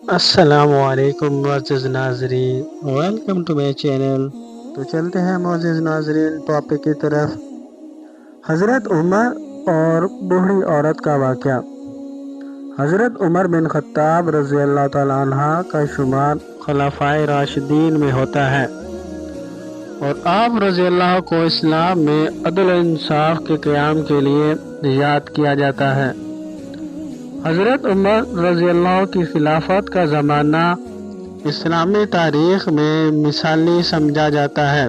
السلام علیکم معزز ناظرین، ویلکم ٹو مائی چینل۔ تو چلتے ہیں معزز ناظرین ٹاپک کی طرف۔ حضرت عمر اور بوڑھی عورت کا واقعہ۔ حضرت عمر بن خطاب رضی اللہ تعالیٰ عنہ کا شمار خلفائے راشدین میں ہوتا ہے، اور آپ رضی اللہ کو اسلام میں عدل و انصاف کے قیام کے لیے یاد کیا جاتا ہے۔ حضرت عمر رضی اللہ کی خلافت کا زمانہ اسلامی تاریخ میں مثالی سمجھا جاتا ہے۔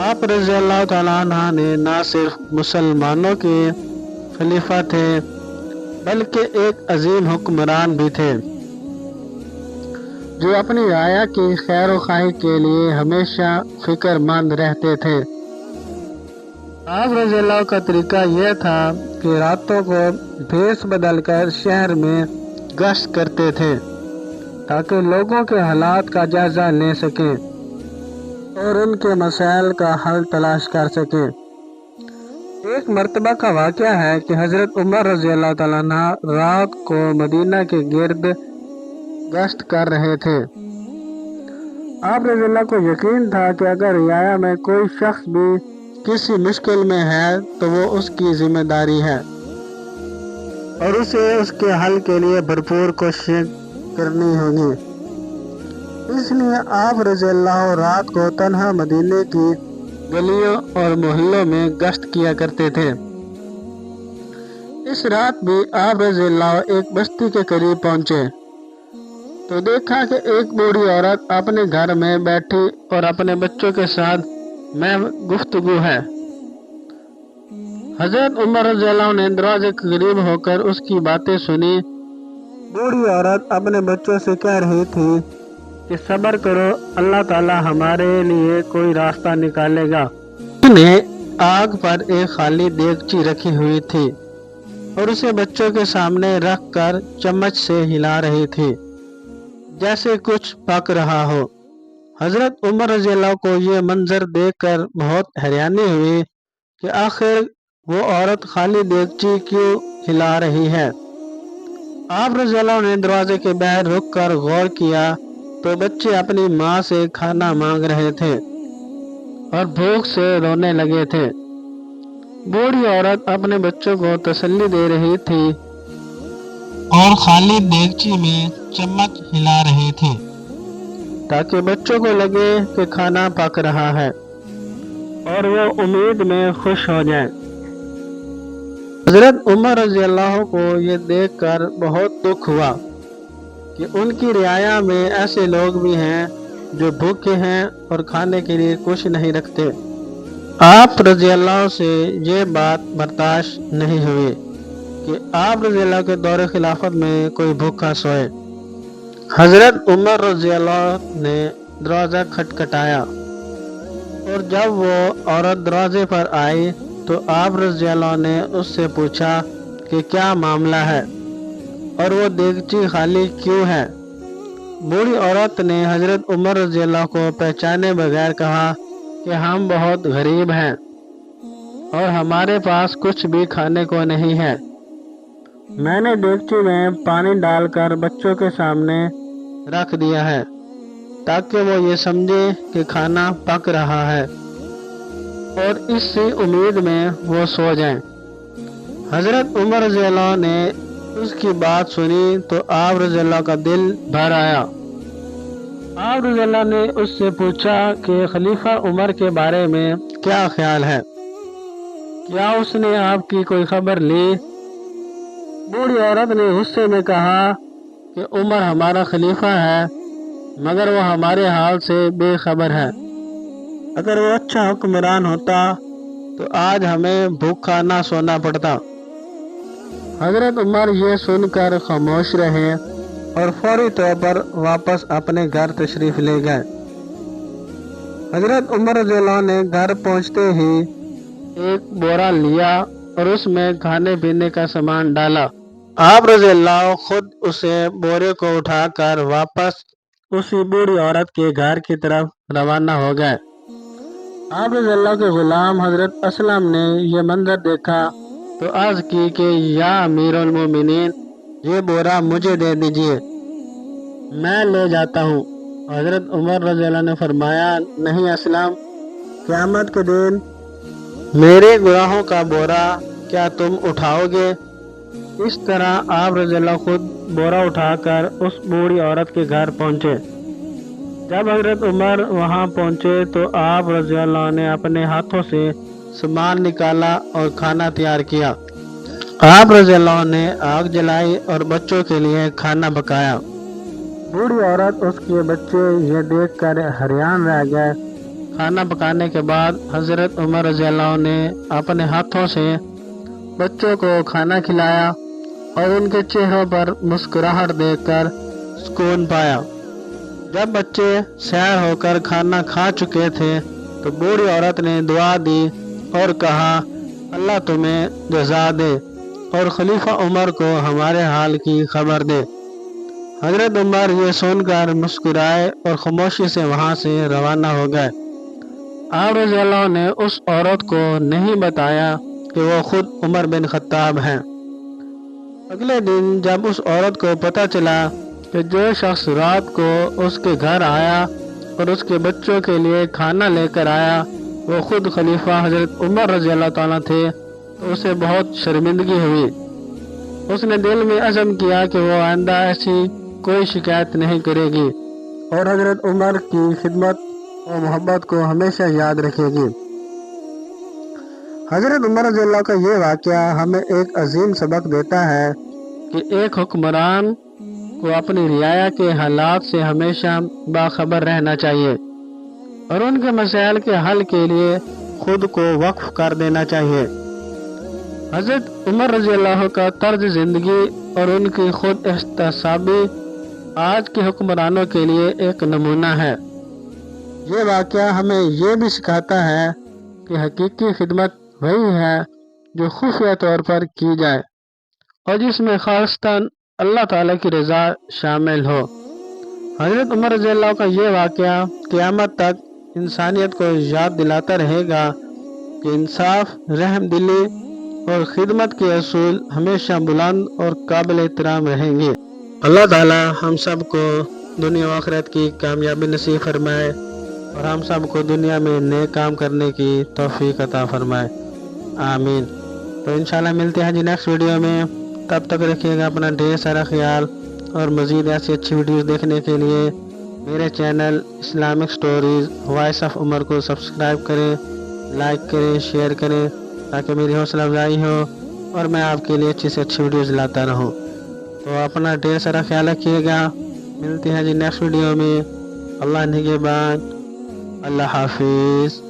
آپ رضی اللہ تعالیٰ عنہ نے نہ صرف مسلمانوں کے خلیفہ تھے بلکہ ایک عظیم حکمران بھی تھے، جو اپنی رعایا کی خیر و خواہی کے لیے ہمیشہ فکر مند رہتے تھے۔ آپ رضی اللہ کا طریقہ یہ تھا کہ راتوں کو بھیس بدل کر شہر میں گشت کرتے تھے تاکہ لوگوں کے حالات کا جائزہ لے سکیں اور ان کے مسائل کا حل تلاش کر سکیں۔ ایک مرتبہ کا واقعہ ہے کہ حضرت عمر رضی اللہ تعالیٰ عنہ رات کو مدینہ کے گرد گشت کر رہے تھے۔ آپ رضی اللہ کو یقین تھا کہ اگر رعایا میں کوئی شخص بھی کسی مشکل میں ہے تو وہ اس کی ذمہ داری ہے اور اسے اس کے حل کے لیے بھرپور کوششیں کرنی ہوگی۔ اس لیے آپ رضی اللہ رات کو تنہا مدینے کی گلیوں اور محلوں میں گشت کیا کرتے تھے۔ اس رات بھی آپ رضی اللہ ایک بستی کے قریب پہنچے تو دیکھا کہ ایک بوڑھی عورت اپنے گھر میں بیٹھی اور اپنے بچوں کے ساتھ میں گفتگو ہے۔ حضرت عمر رضی اللہ نے دروازے کے قریب ہو کر اس کی باتیں سنی۔ بوڑھی عورت اپنے بچوں سے کہہ رہی تھی کہ صبر کرو، اللہ تعالیٰ ہمارے لیے کوئی راستہ نکالے گا۔ اس نے آگ پر ایک خالی دیگچی رکھی ہوئی تھی اور اسے بچوں کے سامنے رکھ کر چمچ سے ہلا رہی تھی جیسے کچھ پک رہا ہو۔ حضرت عمر رضی اللہ کو یہ منظر دیکھ کر بہت حیرانی ہوئی کہ آخر وہ عورت خالی دیگچی کیوں ہلا رہی ہے۔ آپ رضی اللہ نے دروازے کے باہر رک کر غور کیا تو بچے اپنی ماں سے کھانا مانگ رہے تھے اور بھوک سے رونے لگے تھے۔ بوڑھی عورت اپنے بچوں کو تسلی دے رہی تھی اور خالی دیگچی میں چمچ ہلا رہی تھی تاکہ بچوں کو لگے کہ کھانا پک رہا ہے اور وہ امید میں خوش ہو جائیں۔ حضرت عمر رضی اللہ کو یہ دیکھ کر بہت دکھ ہوا کہ ان کی رعایا میں ایسے لوگ بھی ہیں جو بھوکے ہیں اور کھانے کے لیے کچھ نہیں رکھتے۔ آپ رضی اللہ سے یہ بات برداشت نہیں ہوئی کہ آپ رضی اللہ کے دور خلافت میں کوئی بھوکا سوئے۔ حضرت عمر رضی اللہ نے دروازہ کھٹکھٹایا اور جب وہ عورت دروازے پر آئی تو آپ رضی اللہ نے اس سے پوچھا کہ کیا معاملہ ہے اور وہ دیگچی خالی کیوں ہے۔ بوڑھی عورت نے حضرت عمر رضی اللہ کو پہچانے بغیر کہا کہ ہم بہت غریب ہیں اور ہمارے پاس کچھ بھی کھانے کو نہیں ہے۔ میں نے دیگچی میں پانی ڈال کر بچوں کے سامنے رکھ دیا ہے تاکہ وہ یہ سمجھے کہ کھانا پک رہا ہے اور اسی امید میں وہ سو جائیں۔ حضرت عمر رضی اللہ نے اس کی بات سنی تو آپ رضی اللہ کا دل بھر آیا۔ آپ رضی اللہ نے اس سے پوچھا کہ خلیفہ عمر کے بارے میں کیا خیال ہے، کیا اس نے آپ کی کوئی خبر لی؟ بوڑھی عورت نے غصے میں کہا کہ عمر ہمارا خلیفہ ہے مگر وہ ہمارے حال سے بے خبر ہے۔ اگر وہ اچھا حکمران ہوتا تو آج ہمیں بھوکا نہ سونا پڑتا۔ حضرت عمر یہ سن کر خاموش رہے اور فوری طور پر واپس اپنے گھر تشریف لے گئے۔ حضرت عمر رضی اللہ نے گھر پہنچتے ہی ایک بورا لیا اور اس میں کھانے پینے کا سامان ڈالا۔ آپ رضی اللہ خود اسے بورے کو اٹھا کر واپس اسی بوڑھی عورت کے گھر کی طرف روانہ ہو گئے۔ آپ رضی اللہ کے غلام حضرت اسلم نے یہ منظر دیکھا تو عرض کی کہ یا امیر المومنین، یہ بورا مجھے دے دیجئے۔ میں لے جاتا ہوں۔ حضرت عمر رضی اللہ عنہ نے فرمایا، نہیں اسلم، قیامت کے دن میرے گناہوں کا بورا کیا تم اٹھاؤ گے؟ اس طرح آپ رضی اللہ خود بورا اٹھا کر اس بوڑھی عورت کے گھر پہنچے۔ جب حضرت عمر وہاں پہنچے تو آپ رضی اللہ نے اپنے ہاتھوں سے سامان نکالا اور کھانا تیار کیا۔ آپ رضی اللہ نے آگ جلائی اور بچوں کے لیے کھانا پکایا۔ بوڑھی عورت اس کے بچے یہ دیکھ کر حیران رہ گئے۔ کھانا پکانے کے بعد حضرت عمر رضی اللہ نے اپنے ہاتھوں سے بچوں کو کھانا کھلایا اور ان کے چہروں پر مسکراہٹ دیکھ کر سکون پایا۔ جب بچے سیر ہو کر کھانا کھا چکے تھے تو بوڑھی عورت نے دعا دی اور کہا، اللہ تمہیں جزا دے اور خلیفہ عمر کو ہمارے حال کی خبر دے۔ حضرت عمر یہ سن کر مسکرائے اور خاموشی سے وہاں سے روانہ ہو گئے۔ آپ رضی اللہ نے اس عورت کو نہیں بتایا کہ وہ خود عمر بن خطاب ہیں۔ اگلے دن جب اس عورت کو پتہ چلا کہ جو شخص رات کو اس کے گھر آیا اور اس کے بچوں کے لیے کھانا لے کر آیا وہ خود خلیفہ حضرت عمر رضی اللہ تعالیٰ تھے تو اسے بہت شرمندگی ہوئی۔ اس نے دل میں عزم کیا کہ وہ آئندہ ایسی کوئی شکایت نہیں کرے گی اور حضرت عمر کی خدمت اور محبت کو ہمیشہ یاد رکھے گی۔ حضرت عمر رضی اللہ کا یہ واقعہ ہمیں ایک عظیم سبق دیتا ہے کہ ایک حکمران کو اپنی رعایا کے حالات سے ہمیشہ باخبر رہنا چاہیے اور ان کے مسائل کے حل کے لیے خود کو وقف کر دینا چاہیے۔ حضرت عمر رضی اللہ کا طرز زندگی اور ان کی خود احتسابی آج کے حکمرانوں کے لیے ایک نمونہ ہے۔ یہ واقعہ ہمیں یہ بھی سکھاتا ہے کہ حقیقی خدمت وہی ہے جو خفیہ طور پر کی جائے اور جس میں خالصتاً اللہ تعالیٰ کی رضا شامل ہو۔ حضرت عمر رضی اللہ کا یہ واقعہ قیامت تک انسانیت کو یاد دلاتا رہے گا کہ انصاف، رحم دلی اور خدمت کے اصول ہمیشہ بلند اور قابل احترام رہیں گے۔ اللہ تعالیٰ ہم سب کو دنیا و آخرت کی کامیابی نصیب فرمائے اور ہم سب کو دنیا میں نیک کام کرنے کی توفیق عطا فرمائے، آمین۔ تو انشاءاللہ ملتے ہیں نیکسٹ ویڈیو میں، تب تک رکھیے گا اپنا ڈھیر سارا خیال اور مزید ایسی اچھی ویڈیوز دیکھنے کے لیے میرے channel Islamic stories voice of Umar کو سبسکرائب کریں، لائک کریں، شیئر کریں تاکہ میری حوصلہ افزائی ہو اور میں آپ کے لیے اچھی سے اچھی ویڈیوز لاتا رہوں۔ تو اپنا ڈھیر سارا خیال رکھیے گا، ملتے ہیں نیکسٹ ویڈیو میں۔ اللہ نگہبان، اللہ حافظ۔